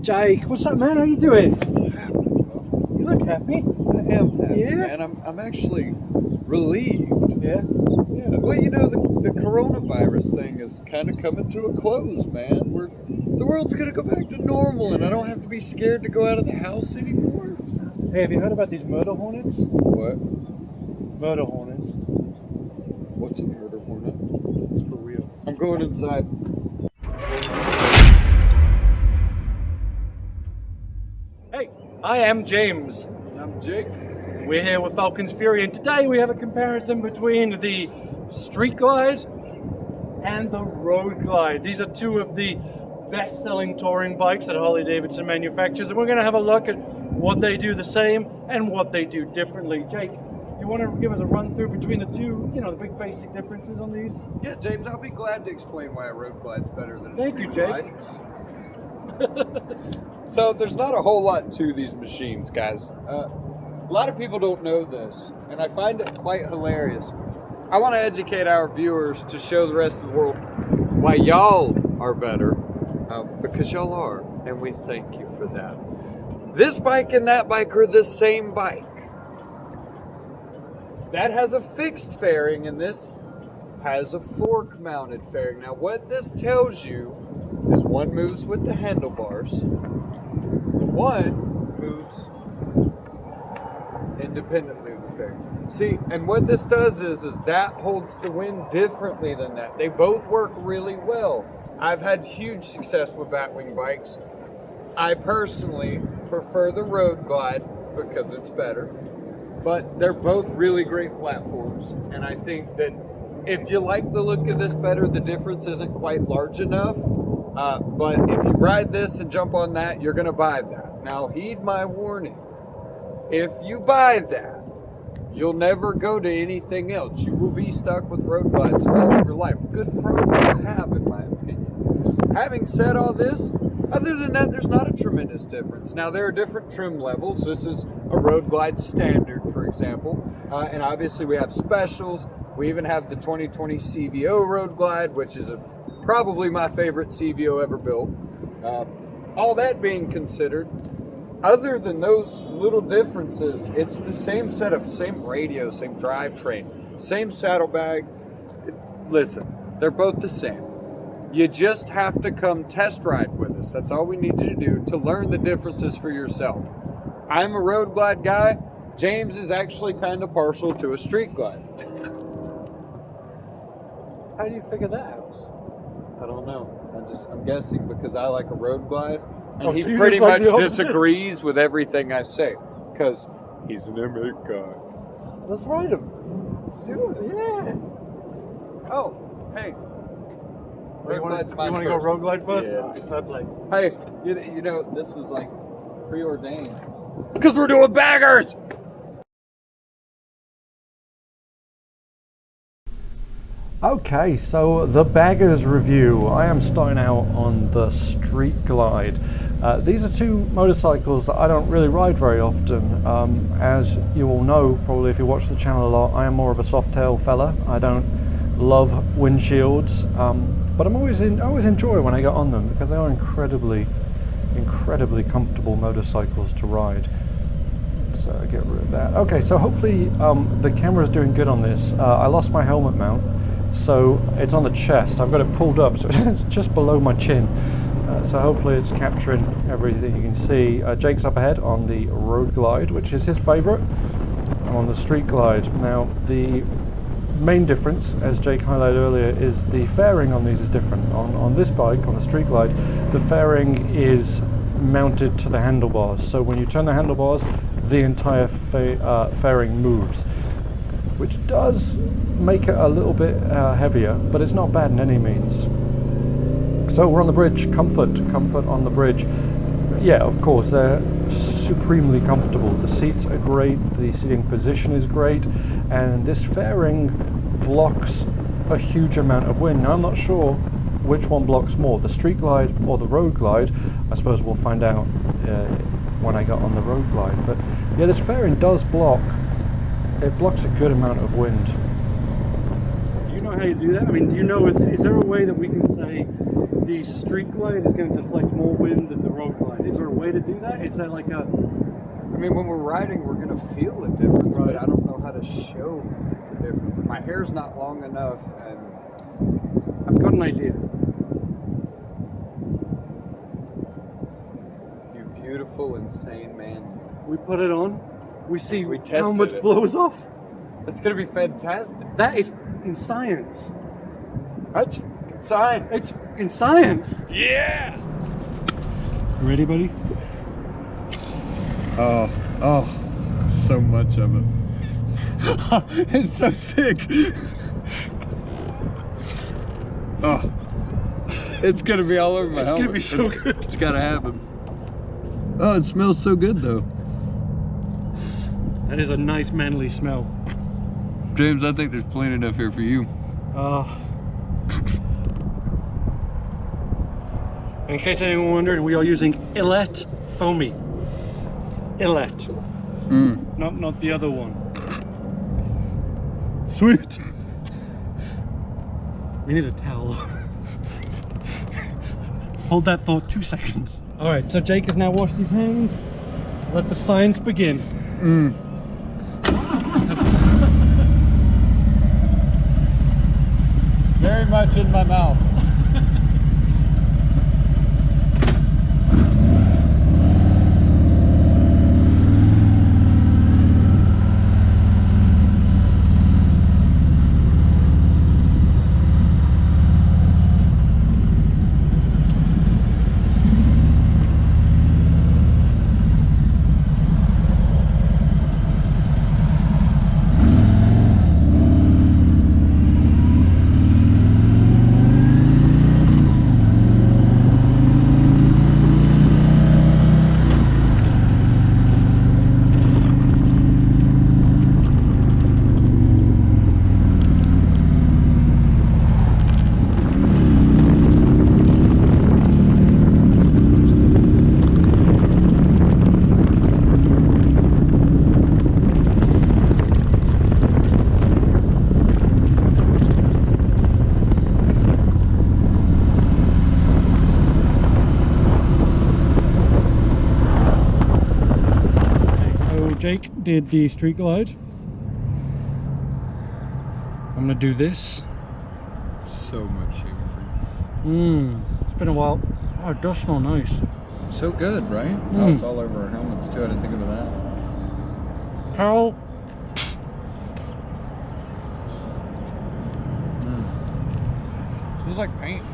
Jake, what's up, man? How you doing? What's happening, Bo? You look happy. I am happy, Yeah? man. I'm actually relieved. Yeah? Well, you know, the coronavirus thing is kind of coming to a close, man. The world's gonna go back to normal, and I don't have to be scared to go out of the house anymore. Hey, have you heard about these murder hornets? What? Murder hornets. What's a murder hornet? It's for real. I'm going inside. Hey, I am James. And I'm Jake. We're here with Falcons Fury, and today we have a comparison between the Street Glide and the Road Glide. These are two of the best-selling touring bikes that Harley-Davidson manufactures, and we're going to have a look at what they do the same and what they do differently. Jake, you want to give us a run-through between the two, you know, the big basic differences on these? Yeah, James, I'll be glad to explain why a road glide's better than a Thank you, street Jake. glide. So there's not a whole lot to these machines, guys. A lot of people don't know this, and I find it quite hilarious. I want to educate our viewers to show the rest of the world why y'all are better, because y'all are, and we thank you for that. This bike and that bike are the same bike. That has a fixed fairing, and this has a fork-mounted fairing. Now, what this tells you is one moves with the handlebars, one moves independently of the fairing. See, and what this does is that holds the wind differently than that. They both work really well. I've had huge success with batwing bikes. I personally prefer the Road Glide because it's better, but they're both really great platforms, and I think that if you like the look of this better, the difference isn't quite large enough. But if you ride this and jump on that, you're going to buy that. Now, heed my warning. If you buy that, you'll never go to anything else. You will be stuck with road glides the rest of your life. Good problem to have, in my opinion. Having said all this, other than that, there's not a tremendous difference. Now, there are different trim levels. This is a Road Glide Standard, for example. And obviously, we have specials. We even have the 2020 CVO Road Glide, which is probably my favorite CVO ever built. All that being considered, other than those little differences, it's the same setup, same radio, same drivetrain, same saddlebag. Listen, they're both the same. You just have to come test ride with us. That's all we need you to do to learn the differences for yourself. I'm a Road Glide guy. James is actually kind of partial to a Street Glide. How do you figure that out? I don't know. I'm guessing because I like a Road Glide, and Oh, he so you pretty just like much the opposite? disagrees with everything I say because he's an M8 guy. Let's ride them. Let's do it. Yeah. Oh, hey. You want to mine's go first. Road Glide first? Yeah. All right, fair play. Hey, you know this was like preordained because we're doing baggers. Okay, so the baggers review. I am starting out on the Street Glide. These are two motorcycles that I don't really ride very often. As you all know, probably if you watch the channel a lot, I am more of a soft-tail fella. I don't love windshields, but I always enjoy when I get on them because they are incredibly comfortable motorcycles to ride. So get rid of that. Okay, so hopefully the camera is doing good on this. I lost my helmet mount. So it's on the chest. I've got it pulled up, so it's just below my chin. So hopefully it's capturing everything you can see. Jake's up ahead on the Road Glide, which is his favorite. I'm on the Street Glide. Now, the main difference, as Jake highlighted earlier, is the fairing on these is different. On this bike, on the Street Glide, the fairing is mounted to the handlebars. So when you turn the handlebars, the entire fairing moves, which does make it a little bit heavier, but it's not bad in any means. So we're on the bridge. Comfort on the bridge. Yeah, of course, they're supremely comfortable. The seats are great, the seating position is great, and this fairing blocks a huge amount of wind. Now, I'm not sure which one blocks more, the Street Glide or the Road Glide. I suppose we'll find out when I get on the Road Glide. But yeah, this fairing does block. It blocks a good amount of wind. You know know how you do that? I mean, do you know, is there a way that we can say the Street Glide is going to deflect more wind than the Road Glide? Is there a way to do that? Is that like a... I mean, when we're riding, we're going to feel the difference, Right. but I don't know how to show the difference. My hair's not long enough, and I've got an idea. you beautiful, insane man. We put it on, we see We how tested much it. blows off. That's going to be fantastic. That is in science. That's science. It's in science. Yeah. You ready, buddy? Oh, so much of it. It's so thick. Oh, it's gonna be all over my helmet. It's gonna be so good. It's gotta happen. Oh, it smells so good though. That is a nice manly smell. James, I think there's plenty enough here for you. In case anyone wondered, we are using Illet Foamy. Illet. Not the other one. Sweet. We need a towel. Hold that thought 2 seconds. All right, so Jake has now washed his hands. Let the science begin. Very much in my mouth. Jake did the Street Glide. I'm gonna do this. So much sugar. It's been a while. Oh, it does smell nice. So good, right? Oh, it's all over our helmets too. I didn't think of that. Carl. Smells like paint.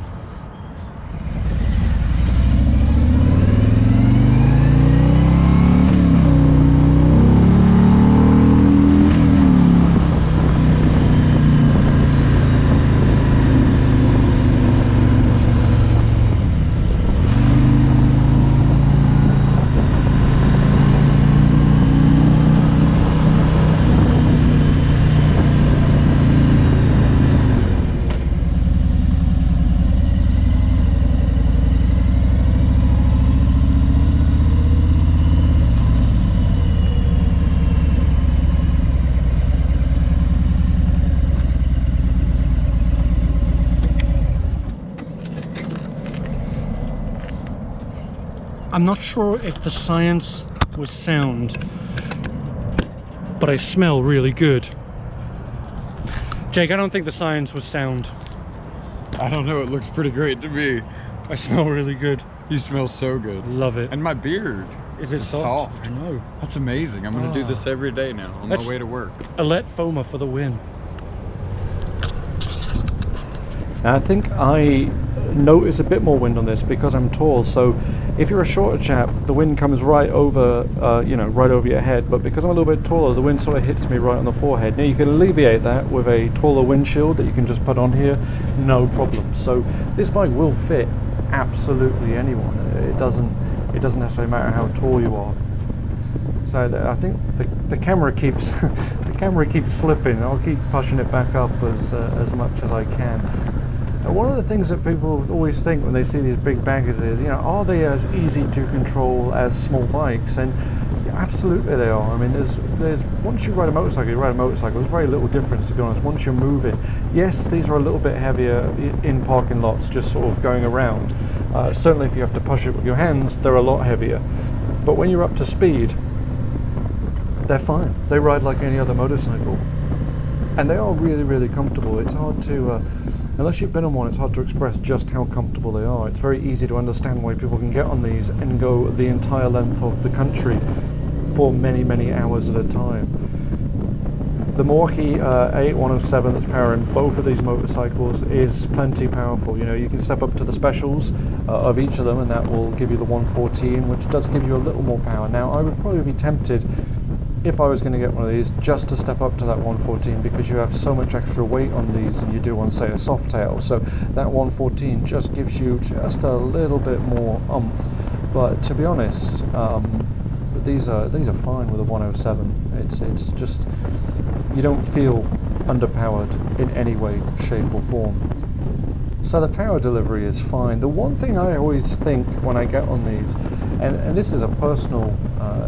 I'm not sure if the science was sound, but I smell really good. Jake, I don't think the science was sound. I don't know, it looks pretty great to me. I smell really good. You smell so good. Love it. And my beard. Is it soft? I know. That's amazing. I'm gonna do this every day now on my way to work. Alette Foma for the win. Now, I think I notice a bit more wind on this because I'm tall, so if you're a shorter chap, the wind comes right over, right over your head, but because I'm a little bit taller, the wind sort of hits me right on the forehead. Now, you can alleviate that with a taller windshield that you can just put on here, no problem. So this bike will fit absolutely anyone. It doesn't necessarily matter how tall you are. So I think the camera keeps the camera keeps slipping. I'll keep pushing it back up as much as I can. Now, one of the things that people always think when they see these big baggers is, are they as easy to control as small bikes? And Absolutely they are. I mean, there's once you ride a motorcycle, there's very little difference, to be honest, once you're moving. Yes, these are a little bit heavier in parking lots, just sort of going around. Certainly if you have to push it with your hands, they're a lot heavier. But when you're up to speed, they're fine. They ride like any other motorcycle. And they are really, really comfortable. It's hard to, unless you've been on one, it's hard to express just how comfortable they are. It's very easy to understand why people can get on these and go the entire length of the country for many, many hours at a time. The Milwaukee A8107 that's powering both of these motorcycles is plenty powerful. You know, you can step up to the specials of each of them, and that will give you the 114, which does give you a little more power. Now, I would probably be tempted, if I was going to get one of these, just to step up to that 114, because you have so much extra weight on these than you do on, say, a Softail. So that 114 just gives you just a little bit more oomph. But to be honest, these are fine with a 107. It's just, you don't feel underpowered in any way, shape or form. So the power delivery is fine. The one thing I always think when I get on these, and this is a personal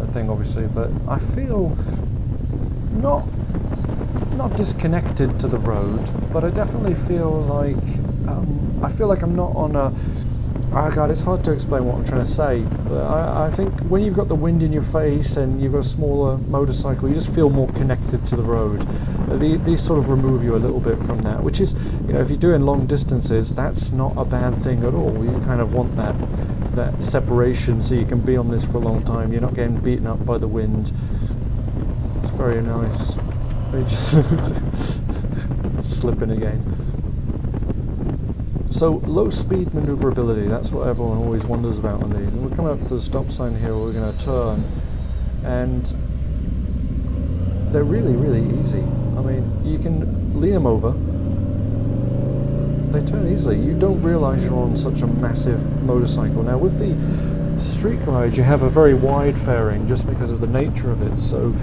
thing obviously, but I feel not disconnected to the road, but I definitely feel like I'm not on a, oh God, it's hard to explain what I'm trying to say, but I think when you've got the wind in your face and you've got a smaller motorcycle, you just feel more connected to the road. These sort of remove you a little bit from that, which is, you know, if you're doing long distances, that's not a bad thing at all. You kind of want that separation so you can be on this for a long time. You're not getting beaten up by the wind. It's very nice. They just slipping again. So low speed maneuverability, that's what everyone always wonders about on these. And we're coming up to the stop sign here, we're going to turn, and they're really, really easy. I mean, you can lean them over, they turn easily. You don't realise you're on such a massive motorcycle. Now with the Street Glide, you have a very wide fairing just because of the nature of it. So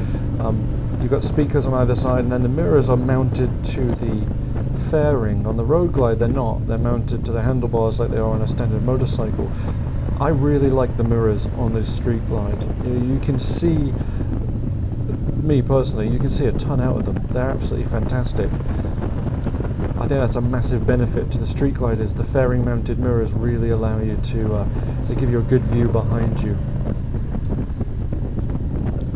you've got speakers on either side, and then the mirrors are mounted to the fairing. On the Road Glide, they're not. They're mounted to the handlebars like they are on a standard motorcycle. I really like the mirrors on this Street Glide. You can see, me personally, you can see a ton out of them. They're absolutely fantastic. I think that's a massive benefit to the Street Glide, is the fairing mounted mirrors really allow you to they give you a good view behind you.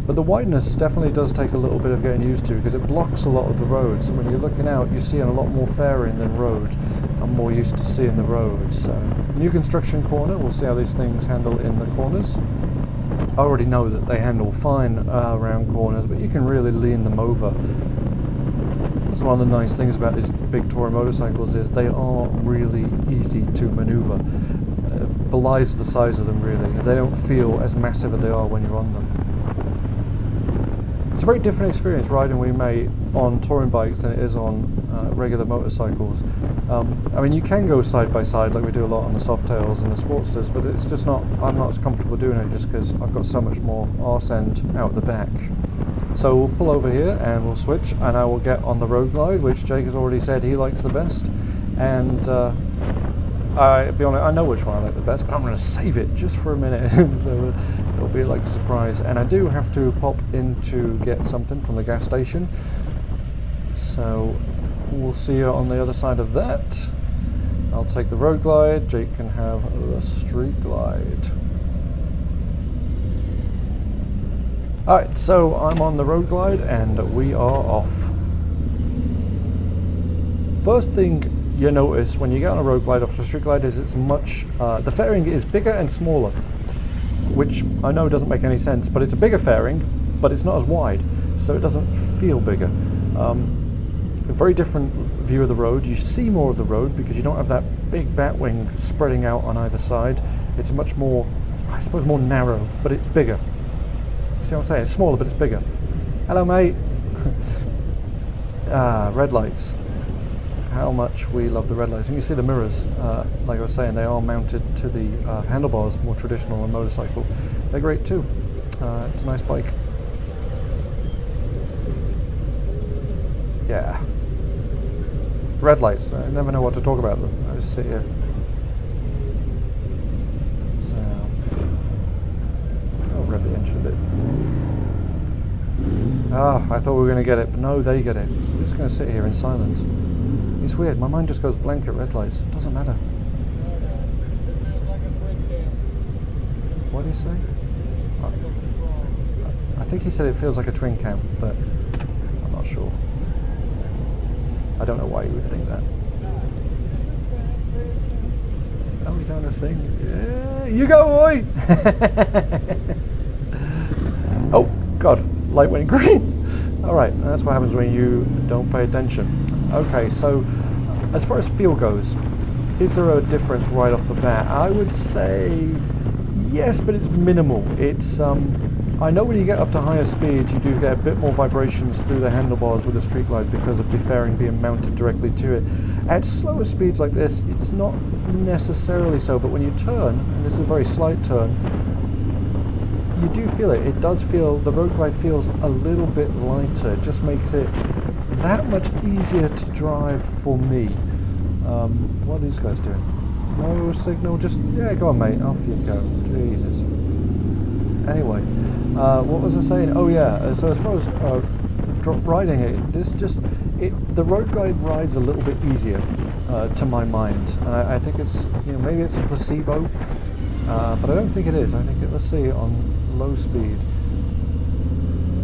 But the wideness definitely does take a little bit of getting used to, because it blocks a lot of the road. So when you're looking out, you're seeing a lot more fairing than road. I'm more used to seeing the road. So new construction corner, we'll see how these things handle in the corners. I already know that they handle fine around corners, but you can really lean them over. That's one of the nice things about these big touring motorcycles, is they are really easy to maneuver. Belies the size of them really, because they don't feel as massive as they are when you're on them. It's a very different experience riding with your mate on touring bikes than it is on regular motorcycles. I mean, you can go side by side like we do a lot on the Softails and the Sportsters, but it's just not, I'm not as comfortable doing it just because I've got so much more arse end out the back. So we'll pull over here and we'll switch, and I will get on the Road Glide, which Jake has already said he likes the best. And I'll be honest, I know which one I like the best, but I'm going to save it just for a minute. So it'll be like a surprise. And I do have to pop in to get something from the gas station. So we'll see you on the other side of that. I'll take the Road Glide, Jake can have the Street Glide. Alright, so I'm on the Road Glide and we are off. First thing you notice when you get on a Road Glide off the Street Glide is it's much, the fairing is bigger and smaller, which I know doesn't make any sense, but it's a bigger fairing, but it's not as wide, so it doesn't feel bigger. A very different view of the road. You see more of the road because you don't have that big bat wing spreading out on either side. It's much more, I suppose, more narrow, but it's bigger. See what I'm saying? It's smaller, but it's bigger. Hello, mate. Red lights. How much we love the red lights. And you see the mirrors, like I was saying, they are mounted to the handlebars, more traditional on a motorcycle. They're great too. It's a nice bike. Yeah. Red lights. I never know what to talk about them. I just sit here. So, oh, rev the engine a bit. Ah, I thought we were going to get it, but no, they get it. So we're just going to sit here in silence. It's weird, my mind just goes blank at red lights. It doesn't matter. What did he say? I think he said it feels like a twin cam, but I'm not sure. I don't know why you would think that. Oh, he's having a thing. Yeah, you go, boy! Oh, God, light went green. All right, that's what happens when you don't pay attention. Okay, so as far as feel goes, is there a difference right off the bat? I would say yes, but it's minimal. It's I know when you get up to higher speeds, you do get a bit more vibrations through the handlebars with the Street Glide because of the fairing being mounted directly to it. At slower speeds like this, it's not necessarily so, but when you turn, and this is a very slight turn, you do feel it. It does feel, the Road Glide feels a little bit lighter. It just makes it that much easier to drive for me. What are these guys doing? No signal, just, yeah, go on mate, off you go. Jesus. Anyway, what was I saying? Oh yeah, so as far as riding it, the Road Glide rides a little bit easier to my mind. And I think it's, maybe it's a placebo, but I don't think it is. I think let's see, on low speed.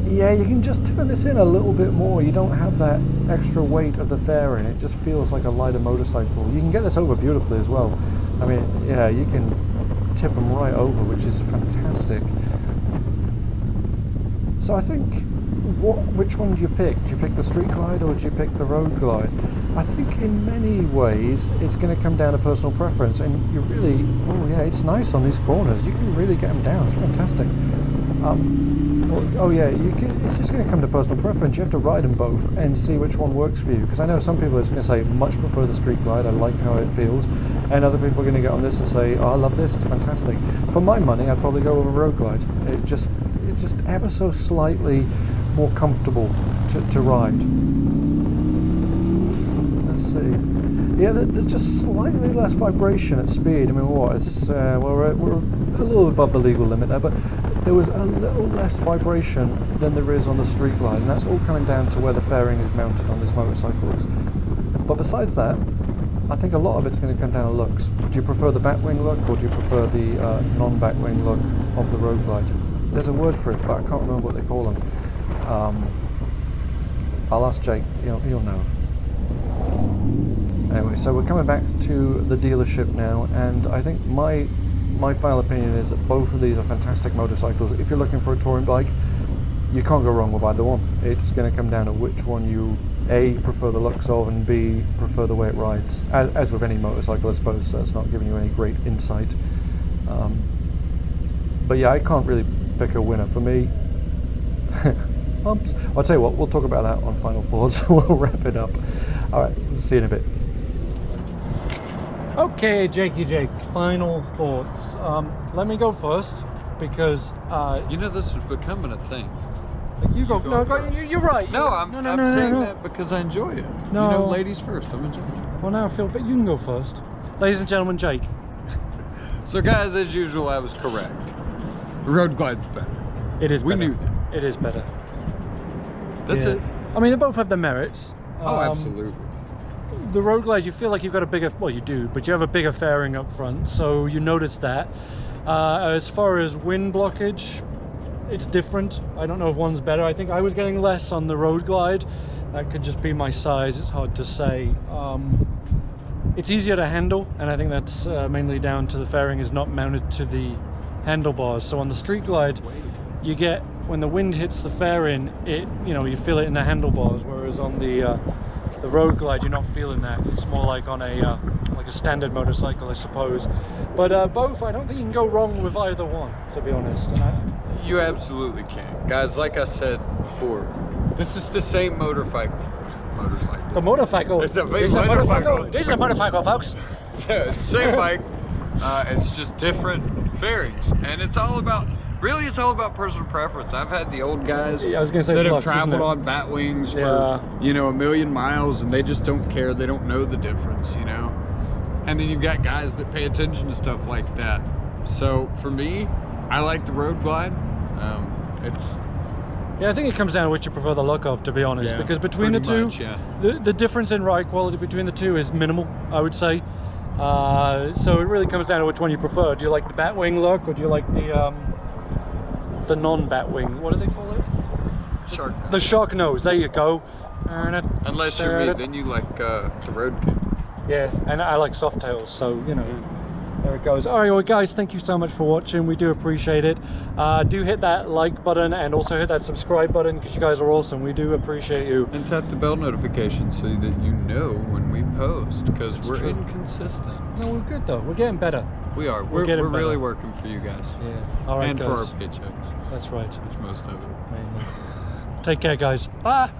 Yeah, you can just turn this in a little bit more. You don't have that extra weight of the fairing. It just feels like a lighter motorcycle. You can get this over beautifully as well. I mean, yeah, you can tip them right over, which is fantastic. So I think, which one do you pick? Do you pick the Street Glide or do you pick the Road Glide? I think in many ways it's going to come down to personal preference, and you really, oh yeah, it's nice on these corners. You can really get them down. It's fantastic. Oh yeah, it's just going to come to personal preference. You have to ride them both and see which one works for you. Because I know some people are going to say, much prefer the Street Glide, I like how it feels. And other people are going to get on this and say, oh, I love this, it's fantastic. For my money, I'd probably go with a Road Glide. It's just ever so slightly more comfortable to ride. Let's see. Yeah, there's just slightly less vibration at speed. I mean, what? It's we're a little above the legal limit there, but there was a little less vibration than there is on the Street Glide, and that's all coming down to where the fairing is mounted on these motorcycles. But besides that, I think a lot of it's going to come down to looks. Do you prefer the batwing look, or do you prefer the non-batwing look of the Road Glide? There's a word for it, but I can't remember what they call them. I'll ask Jake, he'll know. Anyway, so we're coming back to the dealership now, and I think my final opinion is that both of these are fantastic motorcycles. If you're looking for a touring bike, you can't go wrong with either one. It's going to come down to which one you A, prefer the looks of, and B, prefer the way it rides. As with any motorcycle, I suppose, that's not giving you any great insight. But yeah, I can't really pick a winner. For me, I'll tell you what, we'll talk about that on Final Thoughts. We'll wrap it up. All right, see you in a bit. Okay, Jake, final thoughts. Let me go first because this is becoming a thing. You go. No, you're right. No, I'm saying that because I enjoy it. No, ladies first. I'm enjoying it. Well, now I feel, but you can go first. Ladies and gentlemen, Jake. So, guys, as usual, I was correct. The Road Glide's better. It is. We better. knew that. It is better. That's it. I mean, they both have their merits. Oh, absolutely. The Road Glide, you feel like you've got a bigger, well, you do, but you have a bigger fairing up front, so you notice that. As far as wind blockage, it's different. I don't know if one's better. I think I was getting less on the Road Glide. That could just be my size. It's hard to say. It's easier to handle, and I think that's mainly down to the fairing is not mounted to the handlebars. So on the Street Glide, you get, when the wind hits the fairing, you feel it in the handlebars, whereas on the Road Glide, you're not feeling that. It's more like on a standard motorcycle, I suppose. But both, I don't think you can go wrong with either one, to be honest. You absolutely can. Guys, like I said before, this is the same motorcycle. The motorcycle. It's a big motorcycle. This is a motorcycle, folks. Yeah, same bike. It's just different fairings, and it's all about personal preference. I've had the old guys that have traveled on Batwings for a million miles, and they just don't care. They don't know the difference, And then you've got guys that pay attention to stuff like that. So for me, I like the Road Glide. It's Yeah, I think it comes down to which you prefer the look of, to be honest. Yeah, because between the pretty two, much, yeah. the difference in ride quality between the two is minimal, I would say. So it really comes down to which one you prefer. Do you like the Batwing look, or do you like the non-Batwing? What do they call it? shark. The shark nose. There you go. Unless you're me, then you like the Road Kid. Yeah, and I like soft tails, so you know. There it goes. All right, well, guys, thank you so much for watching. We do appreciate it. Do hit that like button and also hit that subscribe button, because you guys are awesome. We do appreciate you. And tap the bell notification so that you know when we post, because we're true. inconsistent. No, we're good though. We're getting better. We are. We're We're getting really better. working for you guys. Yeah. All right, and guys. for our paychecks. That's right. It's most of it. Mainly. Take care, guys. Bye.